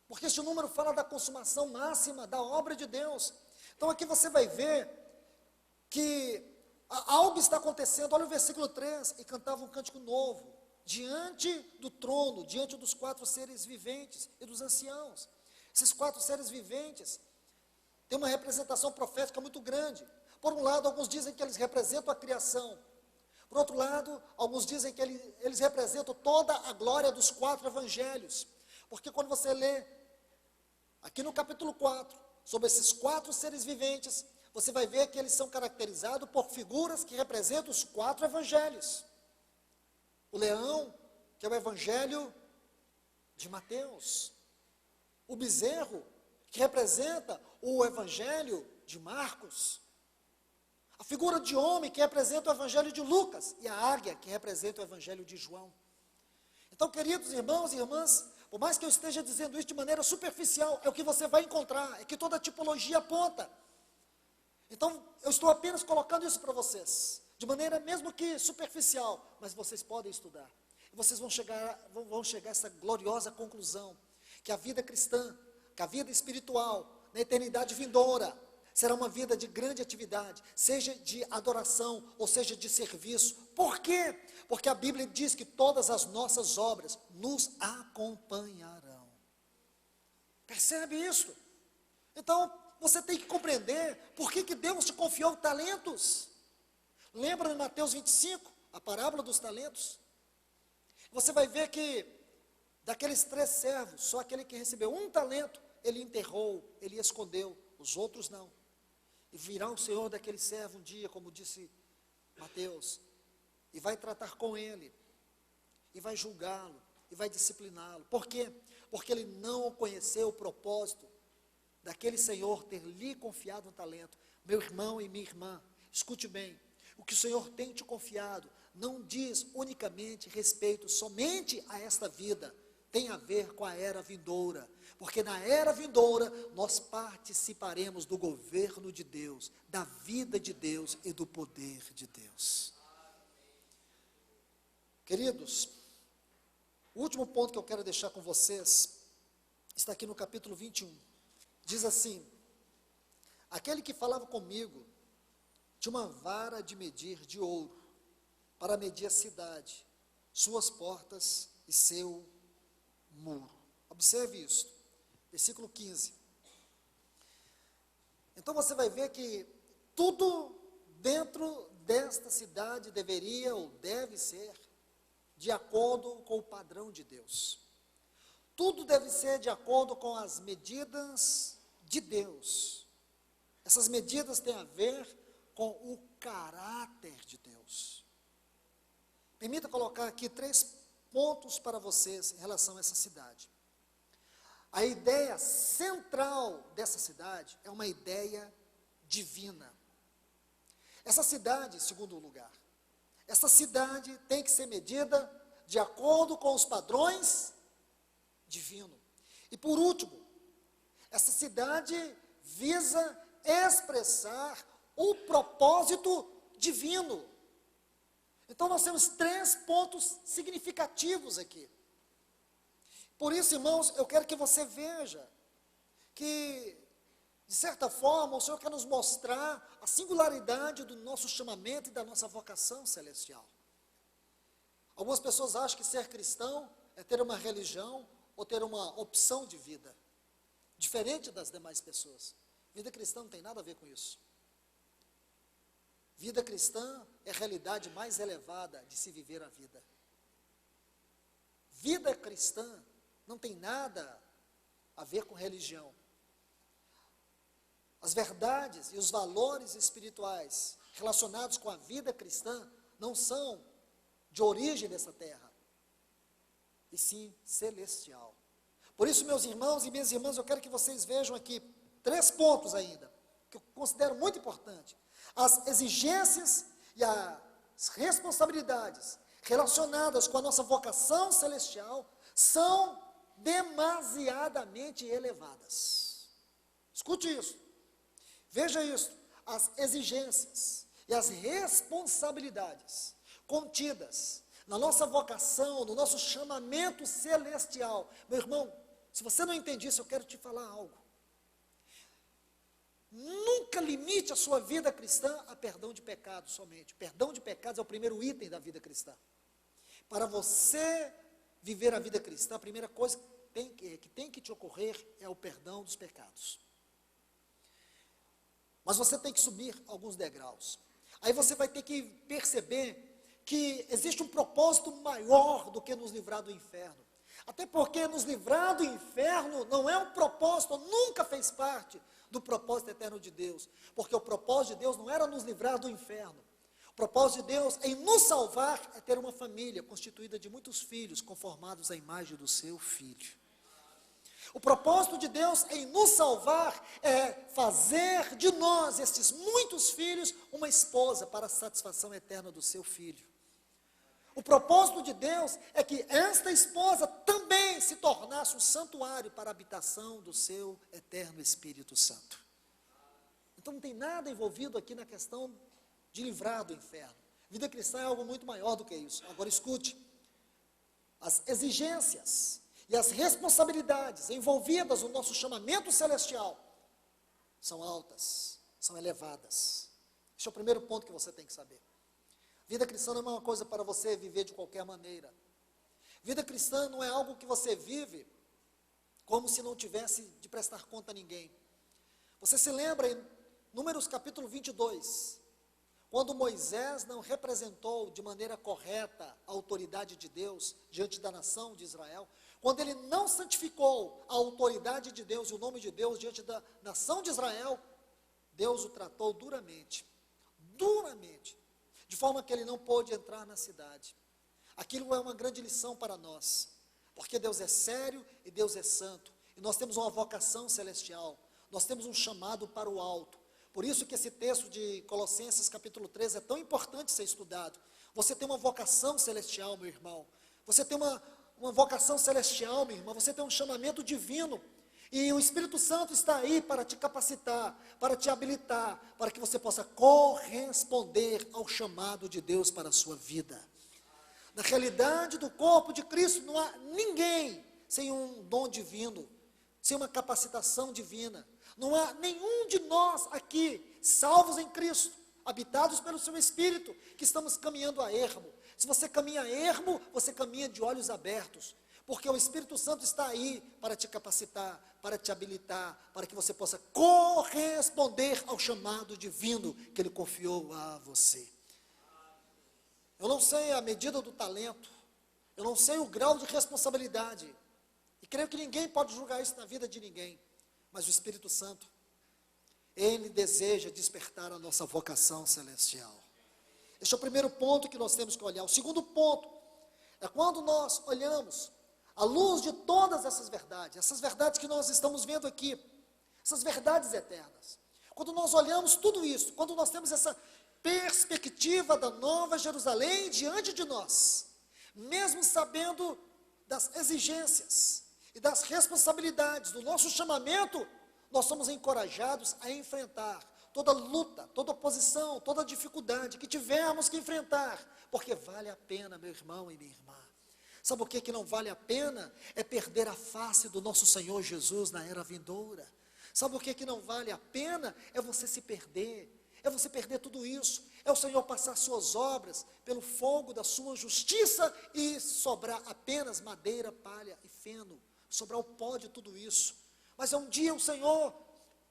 porque este número fala da consumação máxima da obra de Deus. Então aqui você vai ver que algo está acontecendo. Olha o versículo 3, e cantava um cântico novo, diante do trono, diante dos 4 seres viventes e dos anciãos. Esses 4 seres viventes têm uma representação profética muito grande. Por um lado, alguns dizem que eles representam a criação. Por outro lado, alguns dizem que eles representam toda a glória dos 4 evangelhos. Porque quando você lê aqui no capítulo 4, sobre esses 4 seres viventes, você vai ver que eles são caracterizados por figuras que representam os 4 evangelhos. O leão, que é o evangelho de Mateus. O bezerro, que representa o evangelho de Marcos. A figura de homem, que representa o evangelho de Lucas. E a águia, que representa o evangelho de João. Então, queridos irmãos e irmãs, por mais que eu esteja dizendo isso de maneira superficial, é o que você vai encontrar, é que toda a tipologia aponta. Então, eu estou apenas colocando isso para vocês, de maneira mesmo que superficial, mas vocês podem estudar. E vocês vão chegar a essa gloriosa conclusão, que a vida cristã, que a vida espiritual, na eternidade vindoura, será uma vida de grande atividade, seja de adoração, ou seja de serviço. Por quê? Porque a Bíblia diz que todas as nossas obras nos acompanharão. Percebe isso? Então, você tem que compreender por que Deus te confiou talentos. Lembra em Mateus 25, a parábola dos talentos? Você vai ver que daqueles 3 servos, só aquele que recebeu 1 talento, ele enterrou, ele escondeu, os outros não. E virá o Senhor daquele servo um dia, como disse Mateus, e vai tratar com ele, e vai julgá-lo, e vai discipliná-lo. Por quê? Porque ele não conheceu o propósito daquele Senhor ter lhe confiado um talento. Meu irmão e minha irmã, escute bem, o que o Senhor tem te confiado, não diz unicamente respeito somente a esta vida, tem a ver com a era vindoura, porque na era vindoura nós participaremos do governo de Deus, da vida de Deus e do poder de Deus. Queridos, o último ponto que eu quero deixar com vocês está aqui no capítulo 21. Diz assim: aquele que falava comigo tinha uma vara de medir de ouro para medir a cidade, suas portas e seu muro. Observe isso, versículo 15. Então você vai ver que tudo dentro desta cidade deveria ou deve ser de acordo com o padrão de Deus. Tudo deve ser de acordo com as medidas de Deus. Essas medidas têm a ver com o caráter de Deus. Permita colocar aqui 3 pontos para vocês em relação a essa cidade. A ideia central dessa cidade é uma ideia divina. Essa cidade, em segundo lugar, essa cidade tem que ser medida de acordo com os padrões divinos. E por último, essa cidade visa expressar o propósito divino. Então nós temos 3 pontos significativos aqui. Por isso, irmãos, eu quero que você veja que, de certa forma, o Senhor quer nos mostrar a singularidade do nosso chamamento e da nossa vocação celestial. Algumas pessoas acham que ser cristão é ter uma religião ou ter uma opção de vida, diferente das demais pessoas. Vida cristã não tem nada a ver com isso. Vida cristã é a realidade mais elevada de se viver a vida. Vida cristã não tem nada a ver com religião. As verdades e os valores espirituais relacionados com a vida cristã não são de origem dessa terra, e sim celestial. Por isso, meus irmãos e minhas irmãs, eu quero que vocês vejam aqui 3 pontos ainda, que eu considero muito importante. As exigências e as responsabilidades relacionadas com a nossa vocação celestial são demasiadamente elevadas. Escute isso. Veja isso. As exigências e as responsabilidades contidas na nossa vocação, no nosso chamamento celestial. Meu irmão, se você não entende isso, eu quero te falar algo. Nunca limite a sua vida cristã a perdão de pecados somente. Perdão de pecados é o primeiro item da vida cristã. Para você viver a vida cristã, a primeira coisa que tem que te ocorrer é o perdão dos pecados. Mas você tem que subir alguns degraus. Aí você vai ter que perceber que existe um propósito maior do que nos livrar do inferno. Até porque nos livrar do inferno não é um propósito, nunca fez parte do propósito eterno de Deus. Porque o propósito de Deus não era nos livrar do inferno. O propósito de Deus em nos salvar é ter uma família constituída de muitos filhos, conformados à imagem do seu Filho. O propósito de Deus em nos salvar é fazer de nós, estes muitos filhos, uma esposa para a satisfação eterna do seu Filho. O propósito de Deus é que esta esposa também se tornasse um santuário para a habitação do seu eterno Espírito Santo. Então não tem nada envolvido aqui na questão de livrar do inferno. Vida cristã é algo muito maior do que isso. Agora escute, as exigências e as responsabilidades envolvidas no nosso chamamento celestial são altas, são elevadas. Esse é o primeiro ponto que você tem que saber. Vida cristã não é uma coisa para você viver de qualquer maneira. Vida cristã não é algo que você vive como se não tivesse de prestar conta a ninguém. Você se lembra em Números capítulo 22, quando Moisés não representou de maneira correta a autoridade de Deus diante da nação de Israel, quando ele não santificou a autoridade de Deus e o nome de Deus diante da nação de Israel, Deus o tratou duramente, de forma que ele não pôde entrar na cidade. Aquilo é uma grande lição para nós, porque Deus é sério e Deus é santo, e nós temos uma vocação celestial, nós temos um chamado para o alto. Por isso que esse texto de Colossenses capítulo 3 é tão importante ser estudado. Você tem uma vocação celestial, meu irmão. Você tem uma vocação celestial, minha irmã. Você tem um chamamento divino. E o Espírito Santo está aí para te capacitar, para te habilitar, para que você possa corresponder ao chamado de Deus para a sua vida. Na realidade do corpo de Cristo, não há ninguém sem um dom divino, sem uma capacitação divina. Não há nenhum de nós aqui, salvos em Cristo, habitados pelo seu Espírito, que estamos caminhando a ermo. Se você caminha a ermo, você caminha de olhos abertos, porque o Espírito Santo está aí para te capacitar, para te habilitar, para que você possa corresponder ao chamado divino que Ele confiou a você. Eu não sei a medida do talento, eu não sei o grau de responsabilidade, e creio que ninguém pode julgar isso na vida de ninguém. Mas o Espírito Santo, Ele deseja despertar a nossa vocação celestial. Esse é o primeiro ponto que nós temos que olhar. O segundo ponto é quando nós olhamos à luz de todas essas verdades que nós estamos vendo aqui, essas verdades eternas. Quando nós olhamos tudo isso, quando nós temos essa perspectiva da Nova Jerusalém diante de nós, mesmo sabendo das exigências e das responsabilidades do nosso chamamento, nós somos encorajados a enfrentar toda luta, toda oposição, toda dificuldade que tivermos que enfrentar, porque vale a pena, meu irmão e minha irmã. Sabe o que não vale a pena? É perder a face do nosso Senhor Jesus na era vindoura. Sabe o que não vale a pena? É você se perder, é você perder tudo isso, é o Senhor passar suas obras pelo fogo da sua justiça e sobrar apenas madeira, palha e feno, sobrar o pó de tudo isso. Mas é um dia o Senhor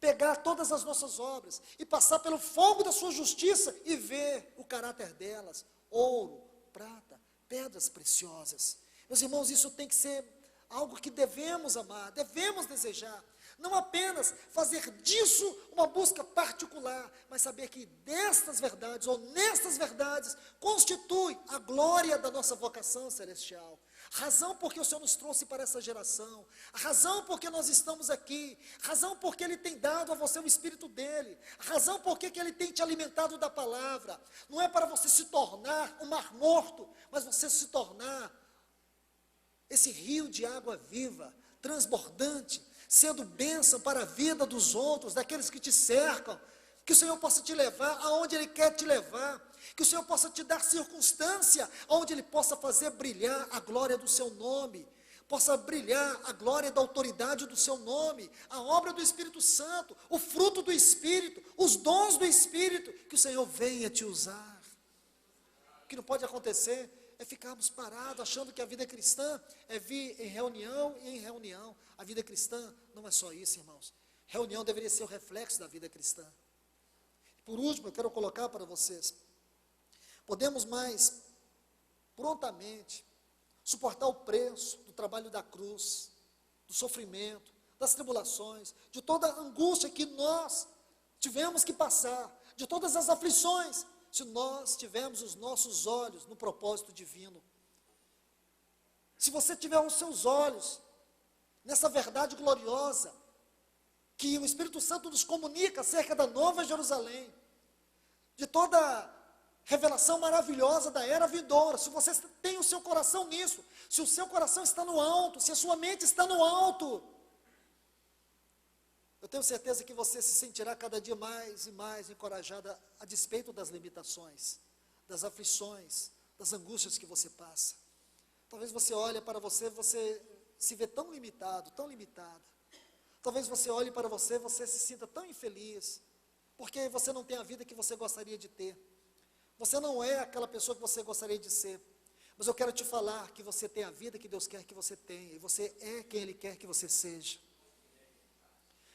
pegar todas as nossas obras e passar pelo fogo da sua justiça e ver o caráter delas, ouro, prata, pedras preciosas. Meus irmãos, isso tem que ser algo que devemos amar, devemos desejar. Não apenas fazer disso uma busca particular, mas saber que destas verdades, ou nestas verdades, constitui a glória da nossa vocação celestial. A razão porque o Senhor nos trouxe para essa geração, a razão porque nós estamos aqui, a razão porque Ele tem dado a você o Espírito dEle, a razão porque que Ele tem te alimentado da palavra, não é para você se tornar um mar morto, mas você se tornar esse rio de água viva, transbordante, sendo bênção para a vida dos outros, daqueles que te cercam, que o Senhor possa te levar aonde Ele quer te levar, que o Senhor possa te dar circunstância, onde Ele possa fazer brilhar a glória do seu nome, possa brilhar a glória da autoridade do seu nome, a obra do Espírito Santo, o fruto do Espírito, os dons do Espírito, que o Senhor venha te usar. O que não pode acontecer é ficarmos parados, achando que a vida cristã é vir em reunião e em reunião. A vida cristã não é só isso, irmãos. Reunião deveria ser o reflexo da vida cristã. Por último, eu quero colocar para vocês, podemos mais prontamente suportar o preço do trabalho da cruz, do sofrimento, das tribulações, de toda a angústia que nós tivemos que passar, de todas as aflições, se nós tivermos os nossos olhos no propósito divino. Se você tiver os seus olhos nessa verdade gloriosa, que o Espírito Santo nos comunica acerca da Nova Jerusalém, de toda a revelação maravilhosa da era vindoura, se você tem o seu coração nisso, se o seu coração está no alto, se a sua mente está no alto, eu tenho certeza que você se sentirá cada dia mais e mais encorajada a despeito das limitações, das aflições, das angústias que você passa. Talvez você olhe para você, você se vê tão limitado, tão limitada. Talvez você olhe para você, você se sinta tão infeliz, porque você não tem a vida que você gostaria de ter. Você não é aquela pessoa que você gostaria de ser. Mas eu quero te falar que você tem a vida que Deus quer que você tenha, e você é quem Ele quer que você seja.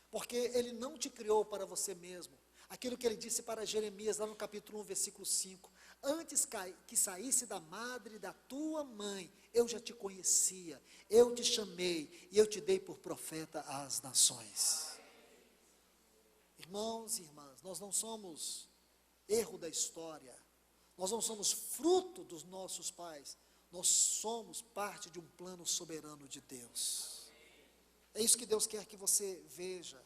Porque Ele não te criou para você mesmo. Aquilo que ele disse para Jeremias, lá no capítulo 1, versículo 5, antes que saísse da madre da tua mãe, eu já te conhecia, eu te chamei, e eu te dei por profeta às nações. Irmãos e irmãs, nós não somos erro da história, nós não somos fruto dos nossos pais, nós somos parte de um plano soberano de Deus. É isso que Deus quer que você veja,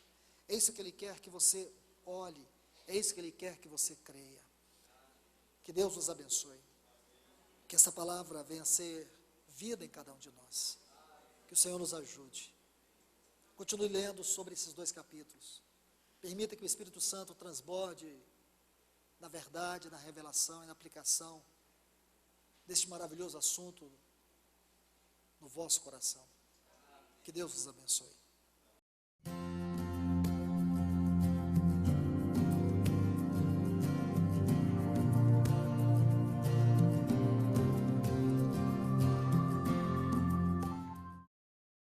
é isso que Ele quer que você olhe, é isso que Ele quer que você creia. Que Deus nos abençoe, que essa palavra venha a ser vida em cada um de nós, que o Senhor nos ajude. Continue lendo sobre esses 2 capítulos, permita que o Espírito Santo transborde na verdade, na revelação e na aplicação deste maravilhoso assunto no vosso coração. Que Deus vos abençoe.